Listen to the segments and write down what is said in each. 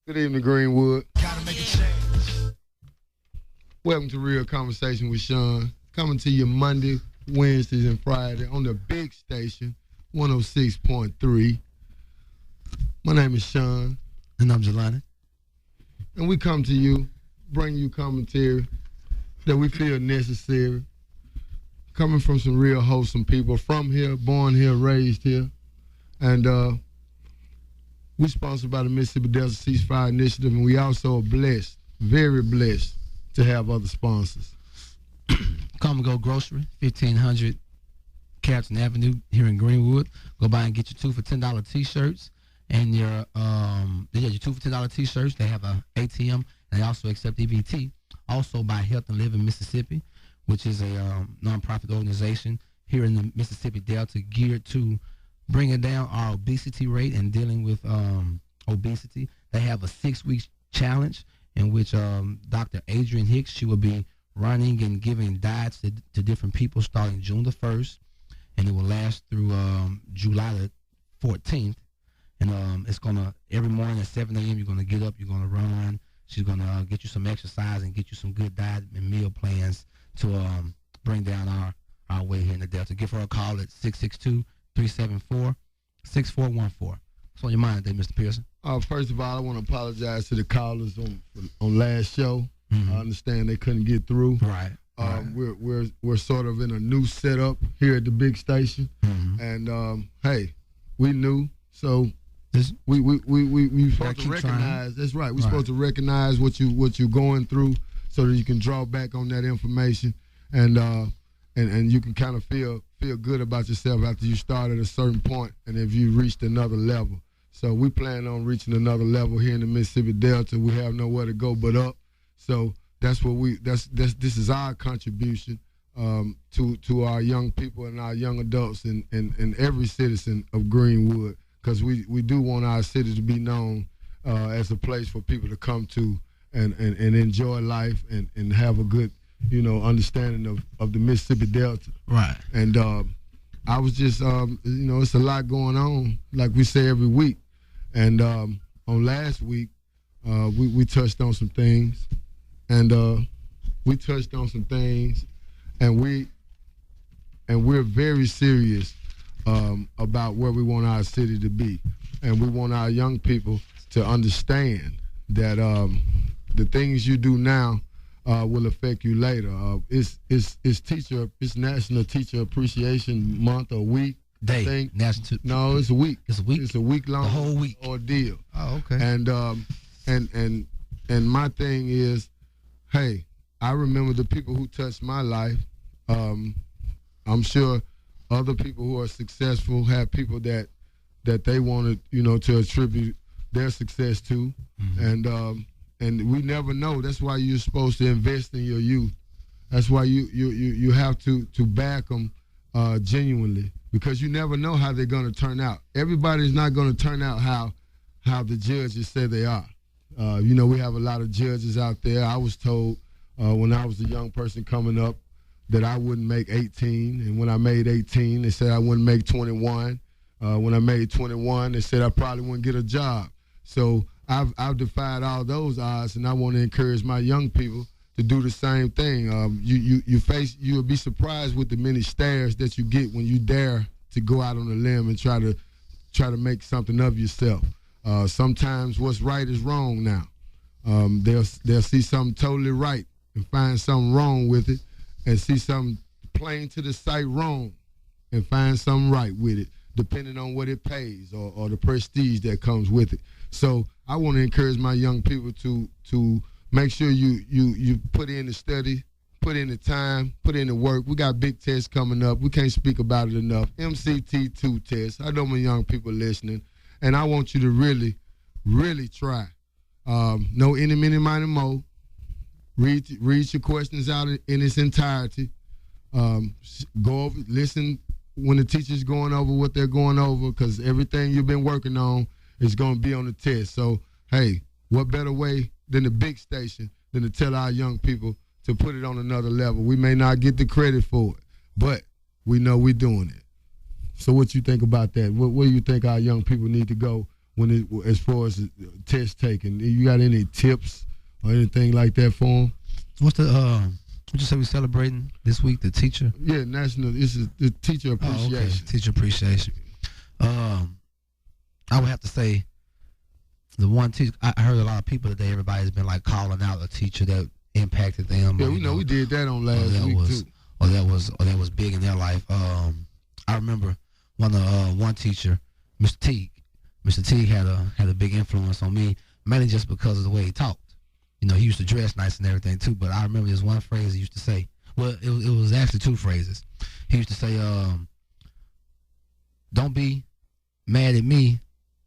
Good evening, Greenwood. Gotta make a change. Welcome to Real Conversation with Sean. Coming to you Monday, Wednesdays, and Friday on the big station, 106.3. My name is Sean. And I'm Jelani. And we come to you, bring you commentary that we feel necessary. Coming from some real wholesome people, from here, born here, raised here. And we sponsored by the Mississippi Delta Ceasefire Initiative, and we also are blessed, very blessed, to have other sponsors. Come and Go Grocery, 1500 Carrollton Avenue here in Greenwood. Go by and get your 2 for $10 T-shirts and your 2 for $10 T-shirts. They have a ATM, and they also accept EBT. Also by Health and Living Mississippi, which is a nonprofit organization here in the Mississippi Delta geared to bringing down our obesity rate and dealing with obesity. They have a 6-week challenge in which Dr. Adrienne Hicks, she will be running and giving diets to different people starting June the 1st, and it will last through July the 14th. And it's going to, every morning at 7 a.m., you're going to get up, you're going to run. She's going to get you some exercise and get you some good diet and meal plans to bring down our weight here in the Delta. Give her a call at 662-374-6414. What's on your mind today, Mr. Pearson? First of all, I want to apologize to the callers on last show. I understand they couldn't get through. Right. We're sort of in a new setup here at the big station, and hey, we knew, so we supposed to recognize. Trying. That's right. We're supposed to recognize what you're going through, so that you can draw back on that information, and you can kind of feel good about yourself after you start at a certain point, and if you reached another level. So we plan on reaching another level here in the Mississippi Delta. We have nowhere to go but up. So that's what this is our contribution to our young people and our young adults and every citizen of Greenwood, because we do want our city to be known as a place for people to come to and enjoy life and have a good understanding of the Mississippi Delta. Right. And I was just it's a lot going on, like we say every week. And on last week we touched on some things. And we're very serious about where we want our city to be, and we want our young people to understand that the things you do now will affect you later. It's National Teacher Appreciation Month or week. Day. I think. No, it's a week. It's a week. It's a week long. The whole week. Ordeal. Oh, okay. And my thing is, hey, I remember the people who touched my life. I'm sure other people who are successful have people that they wanted, to attribute their success to, and we never know. That's why you're supposed to invest in your youth. That's why you have to back them genuinely, because you never know how they're going to turn out. Everybody's not going to turn out how the judges say they are. We have a lot of judges out there. I was told when I was a young person coming up that I wouldn't make 18, and when I made 18, they said I wouldn't make 21. When I made 21, they said I probably wouldn't get a job. So I've defied all those odds, and I want to encourage my young people to do the same thing. You'll be surprised with the many stares that you get when you dare to go out on a limb and try to make something of yourself. Sometimes what's right is wrong now. They'll see something totally right and find something wrong with it, and see something plain to the sight wrong and find something right with it, depending on what it pays or the prestige that comes with it. So I want to encourage my young people to make sure you put in the study, put in the time, put in the work. We got big tests coming up. We can't speak about it enough. MCT2 test. I know my young people listening, and I want you to really, really try. No any, mini, miny, mo. Read your questions out in its entirety. Go over, listen when the teacher's going over what they're going over, because everything you've been working on is going to be on the test. So, hey, what better way than the big station than to tell our young people to put it on another level? We may not get the credit for it, but we know we're doing it. So what you think about that? Where do you think our young people need to go as far as test taking. You got any tips or anything like that for them? What's the what you say we celebrating this week? The teacher? Yeah, national. This is the teacher appreciation. Oh, okay. Teacher appreciation. I would have to say the one teacher. I heard a lot of people today. Everybody's been like calling out a teacher that impacted them. Yeah, we know we did that on last week too. Or that was big in their life. I remember one teacher, Mr. Teague. Mr. Teague had a big influence on me, mainly just because of the way he talked. You know, he used to dress nice and everything too, but I remember this one phrase he used to say. Well, it was actually two phrases. He used to say, "Don't be mad at me."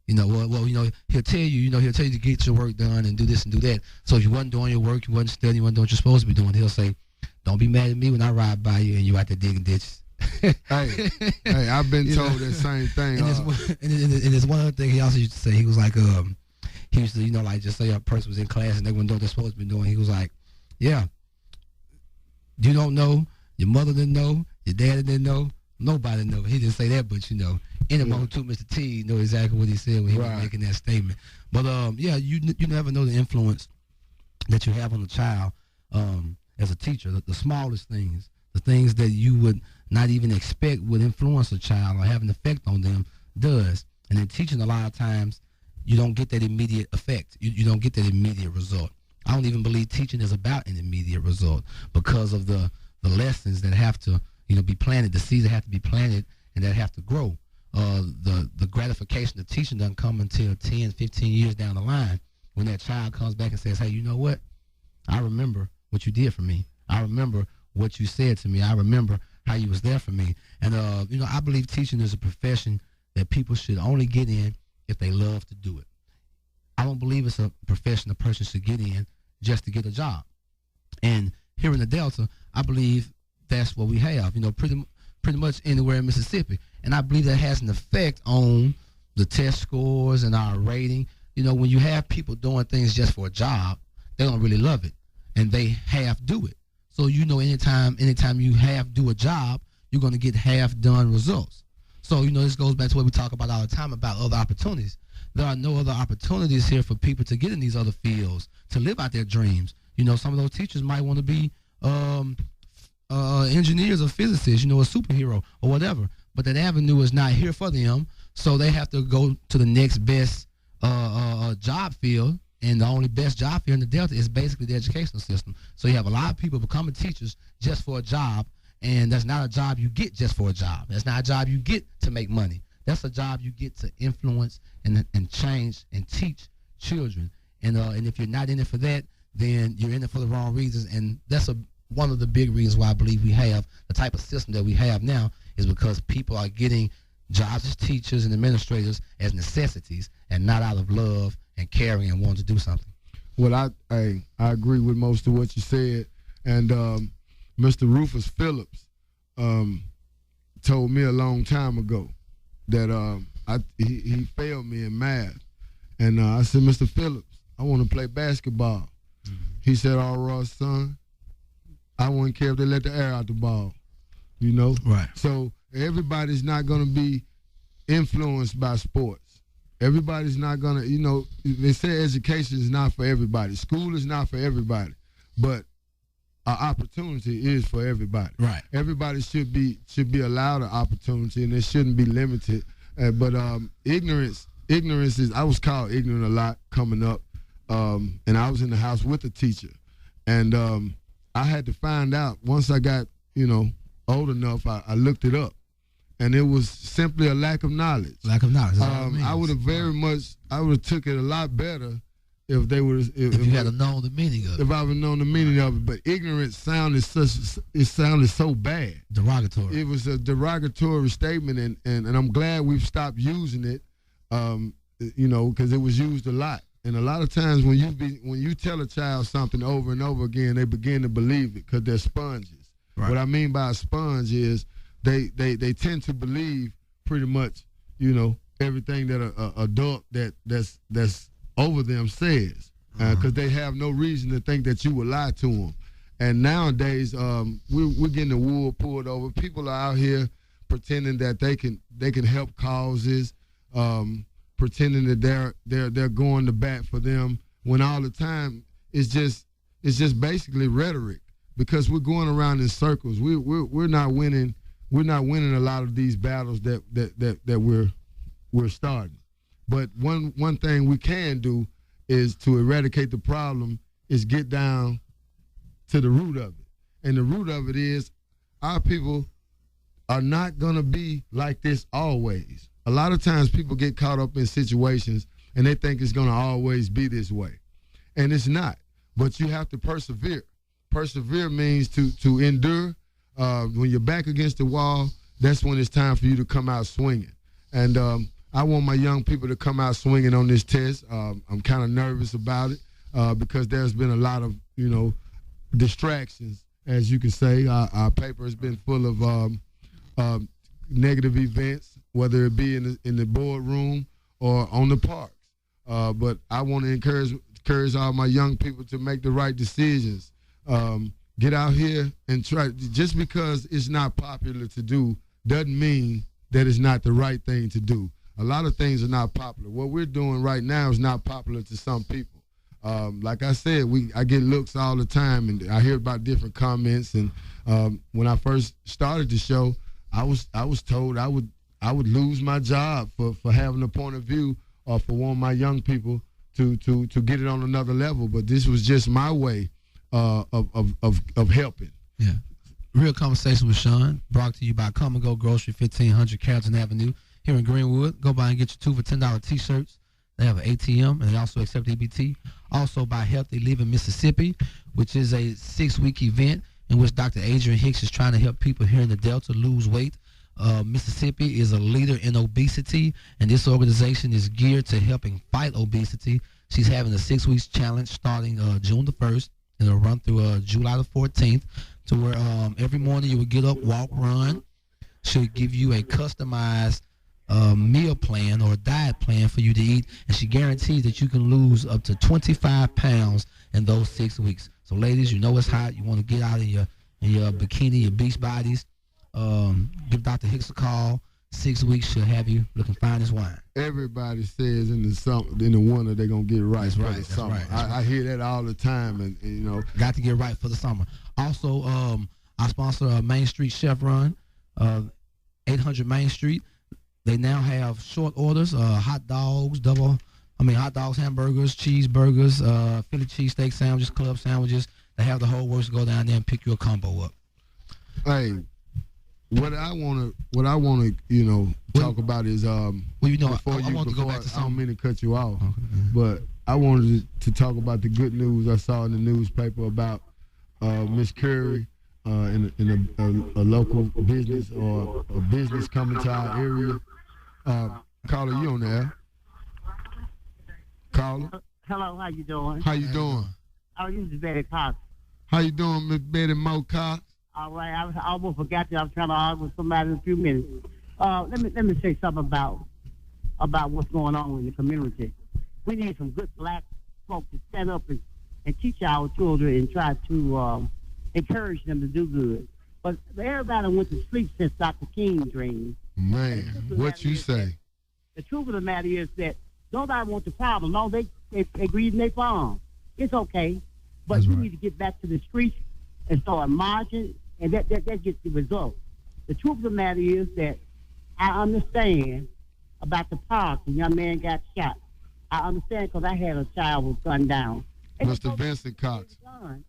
You know, well, you know, he'll tell you to get your work done and do this and do that. So if you wasn't doing your work, you wasn't studying, you wasn't doing what you're supposed to be doing, he'll say, "Don't be mad at me when I ride by you and you out there digging ditches." hey, I've been told that same thing. And there's one other thing he also used to say. He was like, he used to, you know, like just say a person was in class and they wouldn't know what they're supposed to be doing. He was like, "Yeah, you don't know, your mother didn't know, your daddy didn't know, nobody know." He didn't say that, but you know, in the moment too, Mr. T know exactly what he said when he was making that statement. But yeah, you never know the influence that you have on a child as a teacher. The smallest things, the things that you would not even expect would influence a child or have an effect on them does. And in teaching, a lot of times you don't get that immediate effect. You don't get that immediate result. I don't even believe teaching is about an immediate result because of the lessons that have to, you know, be planted. The seeds that have to be planted and that have to grow. The gratification of teaching doesn't come until 10, 15 years down the line when that child comes back and says, "Hey, you know what? I remember what you did for me. I remember what you said to me. I remember how you was there for me." And, you know, I believe teaching is a profession that people should only get in if they love to do it. I don't believe it's a profession a person should get in just to get a job. And here in the Delta, I believe that's what we have, you know, pretty much anywhere in Mississippi. And I believe that has an effect on the test scores and our rating. You know, when you have people doing things just for a job, they don't really love it, and they half do it. So, you know, anytime you half do a job, you're going to get half done results. So, you know, this goes back to what we talk about all the time about other opportunities. There are no other opportunities here for people to get in these other fields, to live out their dreams. You know, some of those teachers might want to be engineers or physicists, you know, a superhero or whatever. But that avenue is not here for them, so they have to go to the next best job field. And the only best job here in the Delta is basically the educational system. So you have a lot of people becoming teachers just for a job, and that's not a job you get just for a job. That's not a job you get to make money. That's a job you get to influence and change and teach children. And if you're not in it for that, then you're in it for the wrong reasons. And that's one of the big reasons why I believe we have the type of system that we have now is because people are getting jobs as teachers and administrators as necessities and not out of love and caring and wanting to do something. Well, I agree with most of what you said. And Mr. Rufus Phillips told me a long time ago that he failed me in math. And I said, "Mr. Phillips, I want to play basketball." Mm-hmm. He said, "All right, son, I wouldn't care if they let the air out the ball." You know? Right. So everybody's not going to be influenced by sports. Everybody's not going to, you know, they say education is not for everybody. School is not for everybody. But an opportunity is for everybody. Right. Everybody should be allowed an opportunity, and it shouldn't be limited. But ignorance is, I was called ignorant a lot coming up, and I was in the house with a teacher. And I had to find out, once I got, you know, old enough, I looked it up, and it was simply a lack of knowledge. Lack of knowledge. I would have took it a lot better if they would. If you had known the meaning of it. If I would have known the meaning of it, but ignorance sounded so bad. Derogatory. It was a derogatory statement, and I'm glad we've stopped using it. You know, because it was used a lot. And a lot of times when you tell a child something over and over again, they begin to believe it because they're sponges. Right. What I mean by a sponge is they tend to believe pretty much, you know, everything that a adult that's over them says, because they have no reason to think that you will lie to them. And nowadays, we're getting the wool pulled over. People are out here pretending that they can help causes, pretending that they're going to bat for them when all the time it's just basically rhetoric, because we're going around in circles. We're not winning. We're not winning a lot of these battles that we're starting. But one thing we can do is to eradicate the problem is get down to the root of it. And the root of it is our people are not going to be like this always. A lot of times people get caught up in situations and they think it's going to always be this way. And it's not. But you have to persevere. Persevere means to endure. When you're back against the wall, that's when it's time for you to come out swinging. And I want my young people to come out swinging on this test. I'm kind of nervous about it because there's been a lot of, distractions, as you can say. Our paper has been full of negative events, whether it be in the boardroom or on the parks. But I want to encourage all my young people to make the right decisions. Get out here and try. Just because it's not popular to do doesn't mean that it's not the right thing to do. A lot of things are not popular. What we're doing right now is not popular to some people. Like I said, I get looks all the time, and I hear about different comments. And when I first started the show, I was told I would lose my job for having a point of view or for wanting my young people to get it on another level. But this was just my way of helping. Yeah. Real Conversation with Sean, brought to you by Come and Go Grocery, 1500 Carrollton Avenue here in Greenwood. Go by and get your 2 for $10 T-shirts. They have an ATM, and they also accept EBT. Also by Healthy Living Mississippi, which is a 6-week event in which Dr. Adrian Hicks is trying to help people here in the Delta lose weight. Mississippi is a leader in obesity, and this organization is geared to helping fight obesity. She's having a 6-week challenge starting June the 1st, and it'll run through July the 14th, to where every morning you will get up, walk, run. She'll give you a customized meal plan or a diet plan for you to eat, and she guarantees that you can lose up to 25 pounds in those 6 weeks. So ladies, you know it's hot. You want to get out in your bikini, your beach bodies. Give Dr. Hicks a call. 6 weeks, she'll have you looking fine as wine. Everybody says in the winter they're gonna get right for the summer. Right. I hear that all the time, and got to get right for the summer. Also, I sponsor Main Street Chevron, 800 Main Street. They now have short orders, hot dogs, hamburgers, cheeseburgers, Philly cheesesteak sandwiches, club sandwiches. They have the whole works. Go down there and pick your combo up. Hey, what I want to talk about is I want to go back to something. I don't mean to cut you off, but I wanted to talk about the good news I saw in the newspaper about Miss Curry in a local business or a business coming to our area. Caller, you on there? Caller. Hello, how you doing? How you doing? Oh, this is Betty Cox. How you doing, Miss Betty Mo Cox? All right, I almost forgot that I was trying to argue with somebody in a few minutes. Let me say something about what's going on in the community. We need some good black folk to stand up and teach our children and try to encourage them to do good. But everybody went to sleep since Dr. King dreamed. Man, what you say? The truth of the matter is that nobody wants the problem. No, they grieve in their farm. It's okay, but we need to get back to the streets and start marching, and that gets the result. The truth of the matter is that I understand about the park. The young man got shot. I understand because I had a child who was gunned down. Mr. Vincent Cox,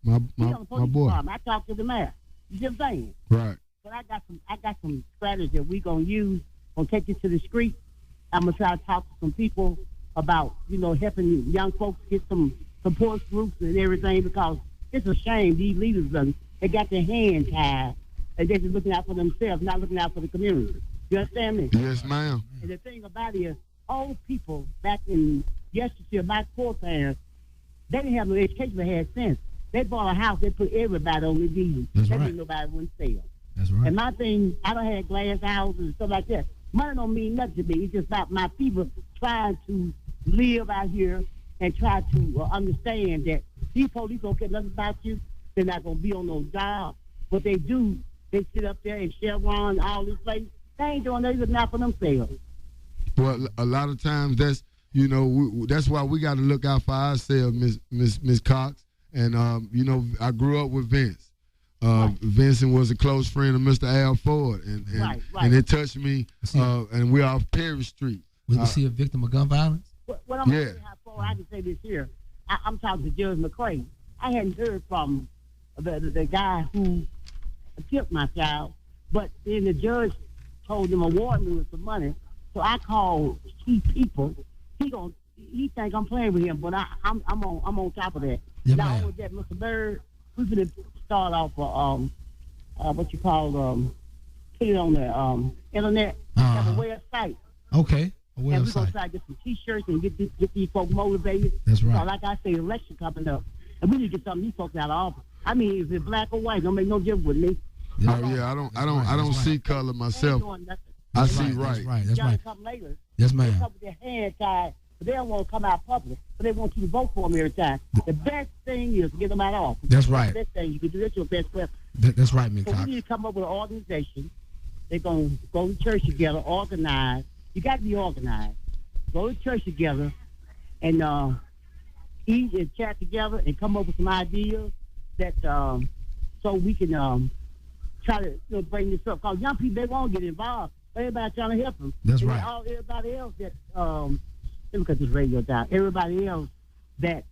my boy. I talked to the mayor. You see what I'm saying? Right. But I got some strategies that we gonna use. Gonna take you to the street. I'm gonna try to talk to some people about helping young folks get some support groups and everything, because it's a shame these leaders they got their hands tied and they're just looking out for themselves, not looking out for the community. You understand me? Yes, ma'am. And the thing about it is, old people back in yesterday, my foreparents, they didn't have no education, they had sense. They bought a house, they put everybody on the deed. That's that right. means nobody wouldn't sell. That's right. And my thing, I don't have glass houses and stuff like that. Money don't mean nothing to me. It's just about my people trying to live out here and try to understand that these police don't care nothing about you. They're not going to be on no job. What they do, they sit up there and Chevron, all this place. They ain't doing nothing, not for themselves. Well, a lot of times that's that's why we got to look out for ourselves, Miss Cox. And I grew up with Vince. Vincent was a close friend of Mr. Al Ford, and and it touched me. And we're off Perry Street. Was he a victim of gun violence? What I'm going to say how far I can say this here. I'm talking to Judge McCray. I hadn't heard from the guy who killed my child, but then the judge told him award me with some money. So I called key people. He think I'm playing with him, but I'm on top of that. Yeah, Not only that, Mr. Bird, we're going to start off what you call put it on the internet. Have a website. Okay. And we're going to try to get some T-shirts and get these folks motivated. That's right. So like I say, election coming up. And we need to get some of these folks out of office. I mean, if it's black or white, don't make no difference with me. Oh yeah, I don't see color myself. I see right. That's right. Come later. Yes, They ma'am. come with their hands tied, but they don't want to come out public. But they want you to vote for them every time. The best thing is to get them out of office. That's right. The best thing you can do. That's your best weapon. That's right, Ms. So Cox. we need to come up with an organization. They're going to go to church together, organize. You got to be organized. Go to church together and eat and chat together and come up with some ideas that so we can try to bring this up. Because young people, they won't get involved. Everybody trying to help them. That's and right. Everybody else that let me cut this radio down. Everybody else that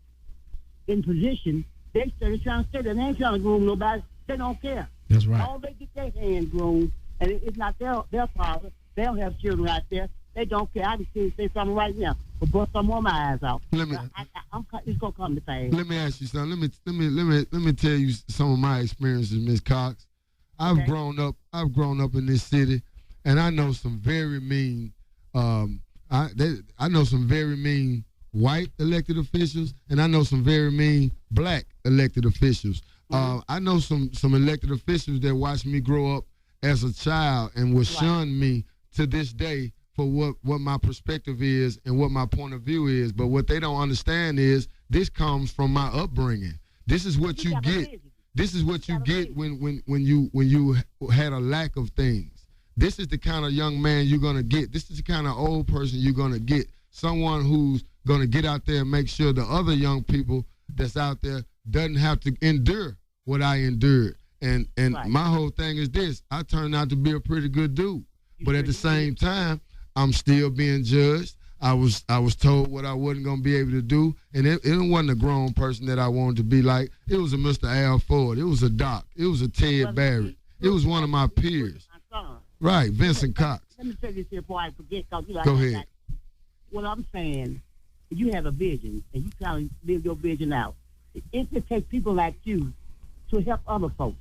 in position, they're trying to stay there. They ain't trying to groom nobody. They don't care. That's right. All they get their hand groomed, and it's not their father. They don't have children out there. They don't care. I can say something right now, but bust some more my eyes out. It's gonna come to pass. Let me ask you something. Let me tell you some of my experiences, Ms. Cox. I've grown up in this city, and I know some very mean. I know some very mean white elected officials, and I know some very mean black elected officials. I know some elected officials that watched me grow up as a child and will shun me to this day for what my perspective is and what my point of view is. But what they don't understand is this comes from my upbringing. This is what you get. This is what you get when you had a lack of things. This is the kind of young man you're gonna get. This is the kind of old person you're gonna get. Someone who's gonna get out there and make sure the other young people that's out there doesn't have to endure what I endured. And my whole thing is this: I turned out to be a pretty good dude, but at the same time, I'm still being judged. I was told what I wasn't gonna be able to do, and it wasn't a grown person that I wanted to be like. It was a Mr. Al Ford. It was a Doc. It was a Ted Barrett. It was one of my peers. Right, Vincent Cox. Let me say this here before I forget. Go ahead. What I'm saying, if you have a vision and you try to live your vision out, it takes people like you to help other folks.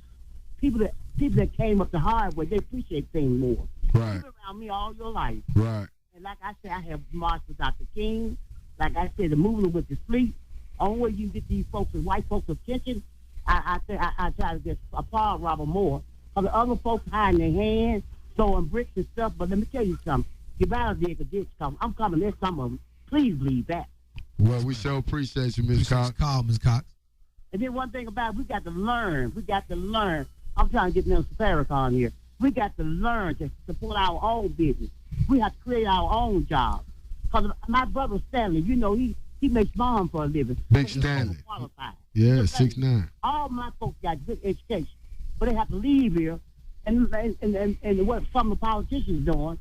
People that came up the hard way, they appreciate things more. Right. You've been around me all your life. Right. And like I said, I have marched with Dr. King. Like I said, the movement with the sleep. Only way you can get these folks, and white folks' attention, I try to get a power robber more. Because the other folks hiding their hands, throwing bricks and stuff. But let me tell you something. You better dig a ditch coming. I'm coming. There's some of them. Please believe that. Well, we sure appreciate you, Ms. Cox. Ms. Cox. And then one thing about it, we got to learn. I'm trying to get Mr. Farrakhan here. We got to learn to support our own business. We have to create our own jobs. Because my brother Stanley, he makes bombs for a living. Big Stanley. Yeah, 6'9". All my folks got good education, but they have to leave here. And what some of the politicians doing,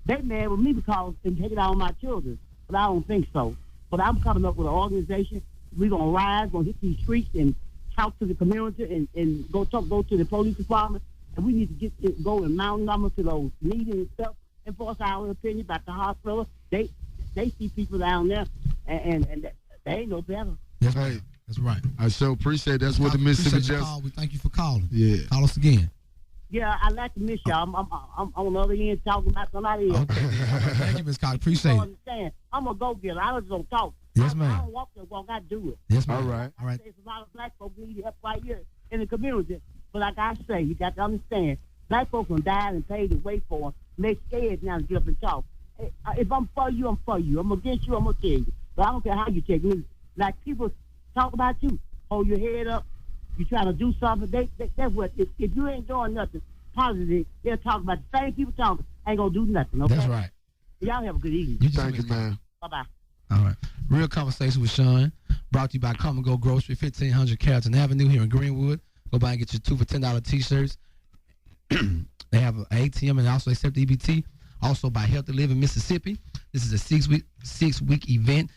they mad with me because they take it out on my children. But I don't think so. But I'm coming up with an organization. We're going to rise, going to hit these streets and talk to the community and go to the police department. And we need to go in mountain numbers to those meetings and stuff, enforce our opinion about the hospital. They see people down there, and they ain't no better. That's right. That's right. I so appreciate that's what the Mississippi Justice. We thank you for calling. Yeah. Call us again. Yeah, I like to miss y'all. I'm on the other end talking about somebody else. Okay. Thank you, Ms. Cox. Appreciate it. Understand? I'm a go-getter. I just don't talk. Yes, ma'am. I don't walk the walk. I do it. Yes, ma'am. All right. All right. There's a lot of black folks need help right here in the community. But like I say, you got to understand, black folks can die and pay the way for them. They're scared now to get up and talk. If I'm for you, I'm for you. I'm against you, I'm going to tell you. But I don't care how you take me. Like people talk about you. Hold your head up. You trying to do something. That's what, if you ain't doing nothing positive, they'll talk about the same people talking. Ain't going to do nothing, okay? That's right. Y'all have a good evening. You Thank you, man. Bye-bye. All right. Real Conversation with Sean, brought to you by Come and Go Grocery, 1500 Carrollton Avenue here in Greenwood. Go by and get your 2 for $10 T-shirts. They have an ATM and also accept EBT. Also by Healthy Living Mississippi. This is a six-week event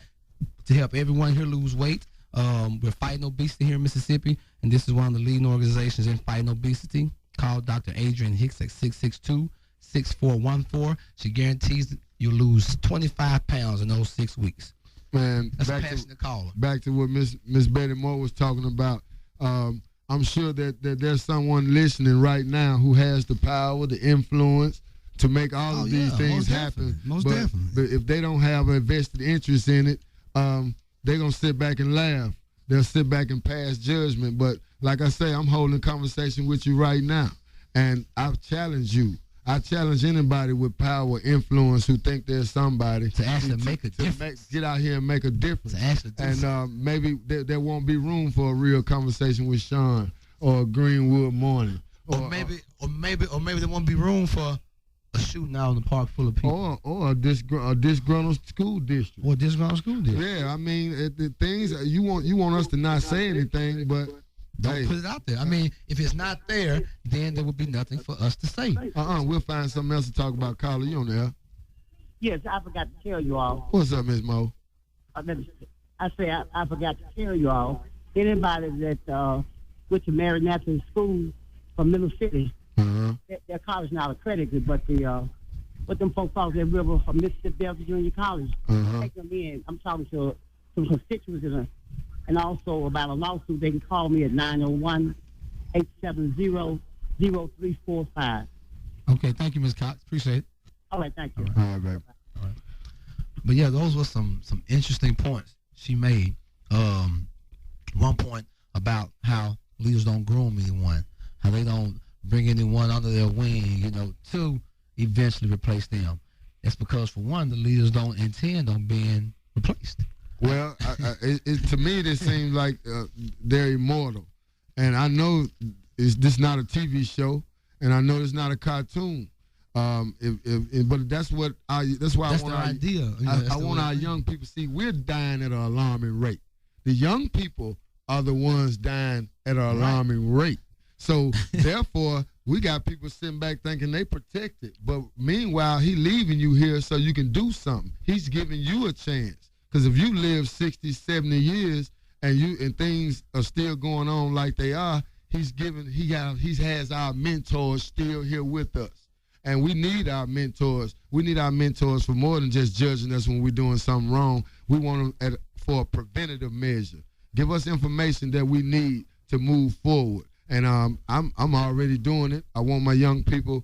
to help everyone here lose weight. We're fighting obesity here in Mississippi, and this is one of the leading organizations in fighting obesity. Call Dr. Adrian Hicks at 662-6414. She guarantees that you'll lose 25 pounds in those 6 weeks. Man, That's a passionate caller. Back to what Miss Betty Moore was talking about. I'm sure that there's someone listening right now who has the power, the influence to make all of these things happen. Most definitely. But if they don't have a vested interest in it, they're going to sit back and laugh. They'll sit back and pass judgment. But like I say, I'm holding a conversation with you right now. And I've challenged you. I challenge anybody with power, influence, who think there's somebody to actually make a difference. Get out here and make a difference. To actually do something. And maybe there won't be room for a real conversation with Sean or Greenwood Morning. Or maybe there won't be room for a shooting out in the park full of people. Or a disgruntled school district. Or disgruntled school district. Yeah, I mean, the things you want us to not say anything, but don't put it out there. I mean, if it's not there, then there will be nothing for us to say. We'll find something else to talk about. Carla, you on there? Yes, I forgot to tell you all. What's up, Miss Mo? I forgot to tell you all. Anybody that went to Mary Nathan School from Middle City, their college not accredited, but what them folks call their river from Mississippi Delta Junior College, take them in. I'm talking to some constituents and also about a lawsuit. They can call me at 901-870-0345. Okay, thank you, Ms. Cox. Appreciate it. All right, thank you. All right, baby. All right. But yeah, those were some interesting points she made. One point about how leaders don't groom anyone, how they don't bring anyone under their wing, to eventually replace them. It's because, for one, the leaders don't intend on being replaced. Well, to me, this seems like they're immortal. And I know this not a TV show, and I know it's not a cartoon. But that's why I want our young people to see we're dying at an alarming rate. The young people are the ones dying at an alarming rate. So therefore, we got people sitting back thinking they protected. But meanwhile, he leaving you here so you can do something. He's giving you a chance. Because if you live 60, 70 years and things are still going on like they are, he has our mentors still here with us. And we need our mentors. We need our mentors for more than just judging us when we're doing something wrong. We want them for a preventative measure. Give us information that we need to move forward. And I'm already doing it. I want my young people